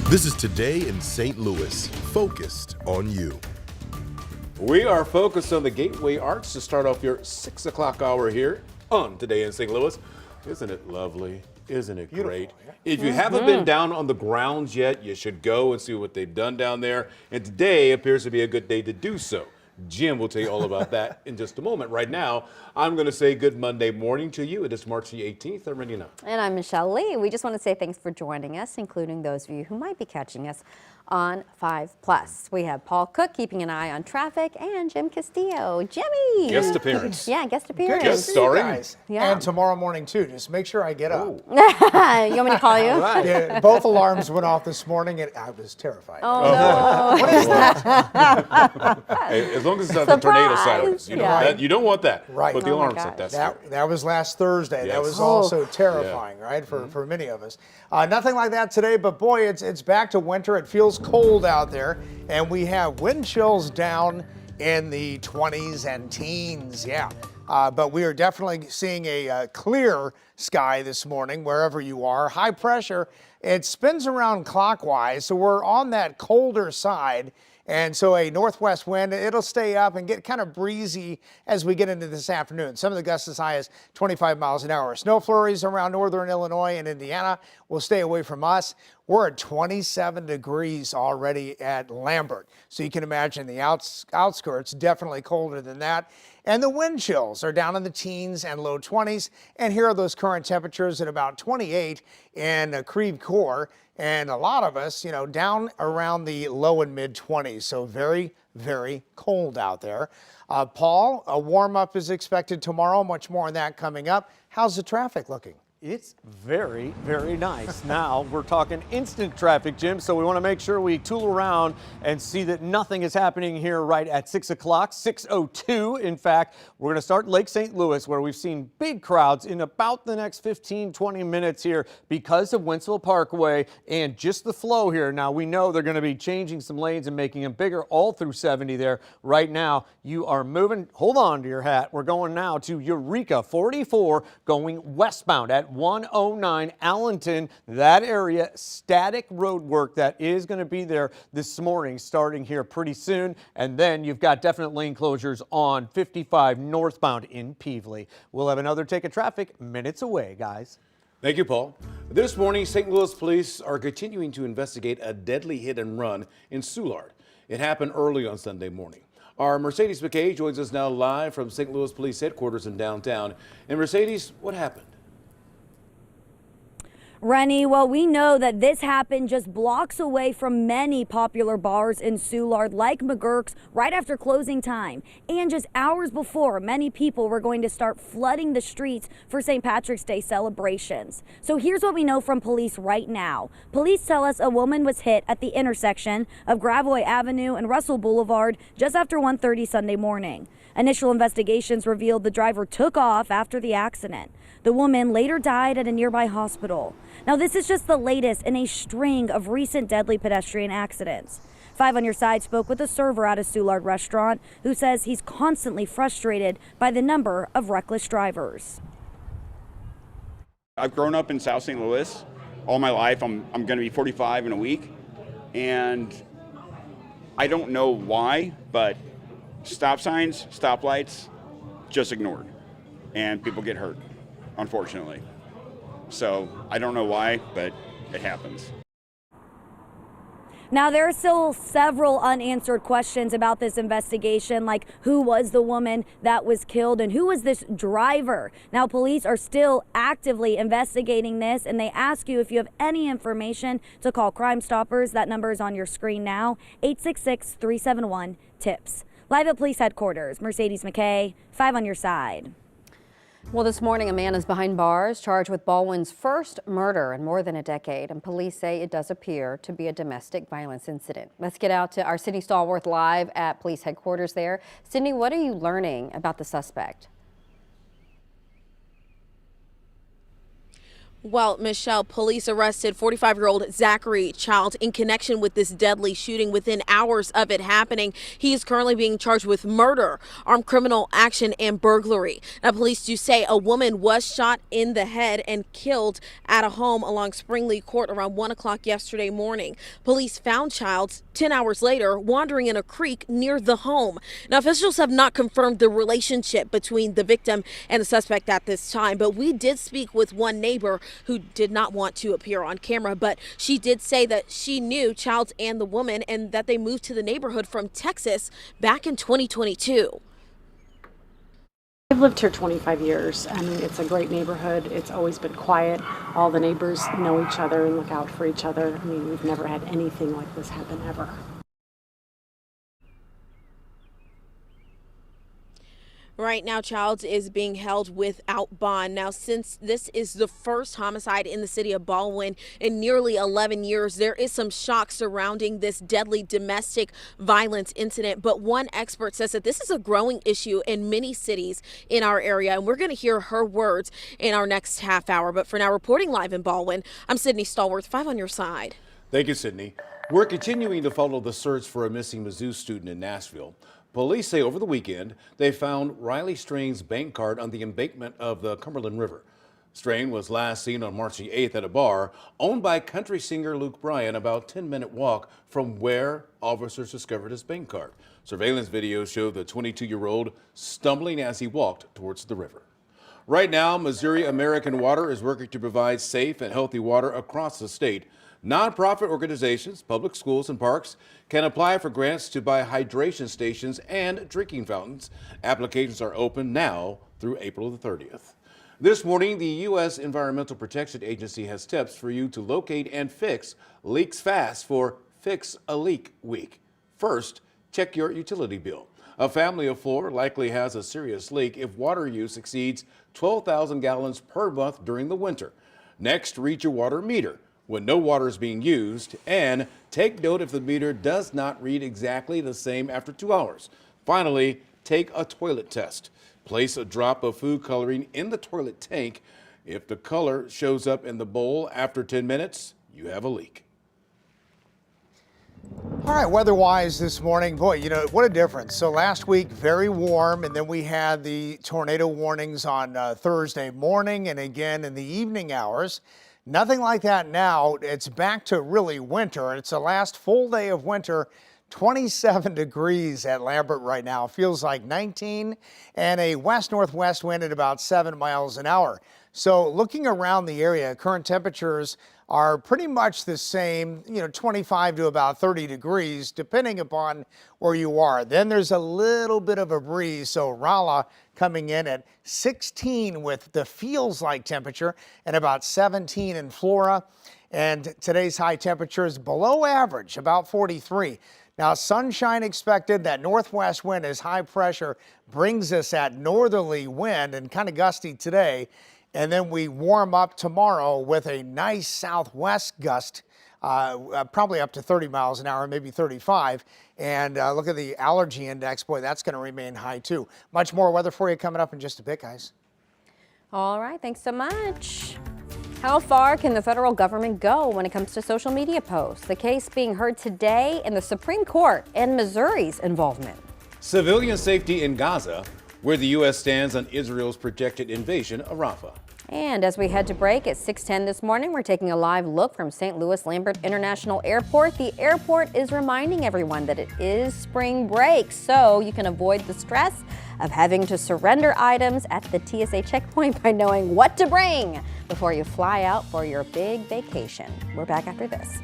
This is Today in St. Louis, focused on you. We are focused on the Gateway Arts to start off your 6 o'clock hour here on Today in St. Louis. Isn't it lovely? Isn't it great? Yeah. If you haven't been down on the grounds yet, you should go and see what they've done down there. And today appears to be a good day to do so. Jim will tell you all about that in just a moment. Right now, I'm going to say good Monday morning to you. It is March the 18th. I'm Renina. And I'm Michelle Lee. We just want to say thanks for joining us, including those of you who might be catching us on 5+. We have Paul Cook keeping an eye on traffic and Jim Castillo. Jimmy! Guest appearance. Yeah, guest appearance. Good to Guest see you starring. guys. Yeah. And tomorrow morning too. Just make sure I get up. You want me to call you? Yeah, both alarms went off this morning and I was terrified. Oh, Hey, as long as it's not the tornado Surprise. sirens. You, know, Yeah. that, you don't want that. Right. But the Oh my alarm set, gosh. that's That was last Thursday. That Yes. was Oh. also terrifying, right, for many of us. Nothing like that today, but boy, it's back to winter. It feels cold out there, and we have wind chills down in the 20s and teens, yeah. But we are definitely seeing a clear sky this morning, wherever you are. High pressure, it spins around clockwise, so we're on that colder side. And so a northwest wind, it'll stay up and get kind of breezy as we get into this afternoon. Some of the gusts as high as 25 miles an hour. Snow flurries around northern Illinois and Indiana will stay away from us. We're at 27 degrees already at Lambert. So you can imagine the outskirts definitely colder than that. And the wind chills are down in the teens and low 20s. And here are those current temperatures at about 28 in Creve Coeur. And a lot of us, down around the low and mid 20s. So very, very cold out there. Paul, a warm up is expected tomorrow. Much more on that coming up. How's the traffic looking? It's very, very nice. Now we're talking instant traffic, Jim, so we want to make sure we tool around and see that nothing is happening here right at 6 o'clock, 6:02. In fact, we're going to start Lake St. Louis, where we've seen big crowds in about the next 15, 20 minutes here because of Wentzville Parkway and just the flow here. Now, we know they're going to be changing some lanes and making them bigger all through 70 there. Right now, you are moving. Hold on to your hat. We're going now to Eureka 44 going westbound at 109 Allenton. That area, static road work that is going to be there this morning starting here pretty soon. And then you've got definite lane closures on 55 northbound in Peevely. We'll have another take of traffic minutes away, guys. Thank you, Paul. This morning, St. Louis police are continuing to investigate a deadly hit and run in Soulard. It happened early on Sunday morning. Our Mercedes McKay joins us now live from St. Louis Police Headquarters in downtown. And Mercedes, what happened? Rennie, well, we know that this happened just blocks away from many popular bars in Soulard, like McGurk's, right after closing time. And just hours before, many people were going to start flooding the streets for St. Patrick's Day celebrations. So here's what we know from police right now. Police tell us a woman was hit at the intersection of Gravois Avenue and Russell Boulevard just after 1:30 Sunday morning. Initial investigations revealed the driver took off after the accident. The woman later died at a nearby hospital. Now, this is just the latest in a string of recent deadly pedestrian accidents. 5 on Your Side spoke with a server at a Soulard restaurant who says he's constantly frustrated by the number of reckless drivers. I've grown up in South St. Louis all my life. I'm going to be 45 in a week, and I don't know why, but stop signs, stoplights, just ignored, and people get hurt, unfortunately. So I don't know why, but it happens. Now, there are still several unanswered questions about this investigation, like who was the woman that was killed and who was this driver? Now, police are still actively investigating this, and they ask you if you have any information to call Crime Stoppers. That number is on your screen now, 866-371-TIPS. Live at police headquarters, Mercedes McKay, 5 on Your Side. Well, this morning, a man is behind bars charged with Baldwin's first murder in more than a decade, and police say it does appear to be a domestic violence incident. Let's get out to our Sydney Stallworth live at police headquarters there. Sydney, what are you learning about the suspect? Well, Michelle, police arrested 45-year-old Zachary Child in connection with this deadly shooting within hours of it happening. He is currently being charged with murder, armed criminal action, and burglary. Now, police do say a woman was shot in the head and killed at a home along Springley Court around 1 o'clock yesterday morning. Police found Child 10 hours later wandering in a creek near the home. Now, officials have not confirmed the relationship between the victim and the suspect at this time, but we did speak with one neighbor who did not want to appear on camera, but she did say that she knew Childs and the woman and that they moved to the neighborhood from Texas back in 2022. I've lived here 25 years. I mean, it's a great neighborhood. It's always been quiet. All the neighbors know each other and look out for each other. I mean, we've never had anything like this happen ever. Right now, Childs is being held without bond. Now, since this is the first homicide in the city of Baldwin in nearly 11 years, there is some shock surrounding this deadly domestic violence incident. But one expert says that this is a growing issue in many cities in our area, and we're going to hear her words in our next half hour. But for now, reporting live in Baldwin, I'm Sydney Stallworth, 5 on your side. Thank you, Sydney. We're continuing to follow the search for a missing Mizzou student in Nashville. Police say over the weekend they found Riley Strain's bank card on the embankment of the Cumberland River. Strain was last seen on March the 8th at a bar owned by country singer Luke Bryan, about a 10-minute walk from where officers discovered his bank card. Surveillance videos show the 22-year-old stumbling as he walked towards the river. Right now, Missouri American Water is working to provide safe and healthy water across the state. Nonprofit organizations, public schools, and parks can apply for grants to buy hydration stations and drinking fountains. Applications are open now through April the 30th. This morning, the U.S. Environmental Protection Agency has tips for you to locate and fix leaks fast for Fix a Leak Week. First, check your utility bill. A family of 4 likely has a serious leak if water use exceeds 12,000 gallons per month during the winter. Next, read your water meter when no water is being used, and take note if the meter does not read exactly the same after 2 hours. Finally, take a toilet test. Place a drop of food coloring in the toilet tank. If the color shows up in the bowl after 10 minutes, you have a leak. All right, weather-wise this morning, boy, you know, what a difference. So last week, very warm, and then we had the tornado warnings on Thursday morning and again in the evening hours. Nothing like that now. It's back to really winter. It's the last full day of winter. 27 degrees at Lambert right now. Feels like 19, and a west-northwest wind at about 7 miles an hour. So looking around the area, current temperatures are pretty much the same, 25 to about 30 degrees, depending upon where you are. Then there's a little bit of a breeze, so Rolla coming in at 16 with the feels like temperature and about 17 in Flora. And today's high temperature is below average, about 43. Now, sunshine expected. That northwest wind as high pressure brings us that northerly wind and kind of gusty today. And then we warm up tomorrow with a nice southwest gust, probably up to 30 miles an hour, maybe 35. And look at the allergy index. Boy, that's going to remain high, too. Much more weather for you coming up in just a bit, guys. All right, thanks so much. How far can the federal government go when it comes to social media posts? The case being heard today in the Supreme Court and Missouri's involvement. Civilian safety in Gaza, where the U.S. stands on Israel's projected invasion of Rafah. And as we head to break at 6:10 this morning, we're taking a live look from St. Louis Lambert International Airport. The airport is reminding everyone that it is spring break, so you can avoid the stress of having to surrender items at the TSA checkpoint by knowing what to bring before you fly out for your big vacation. We're back after this.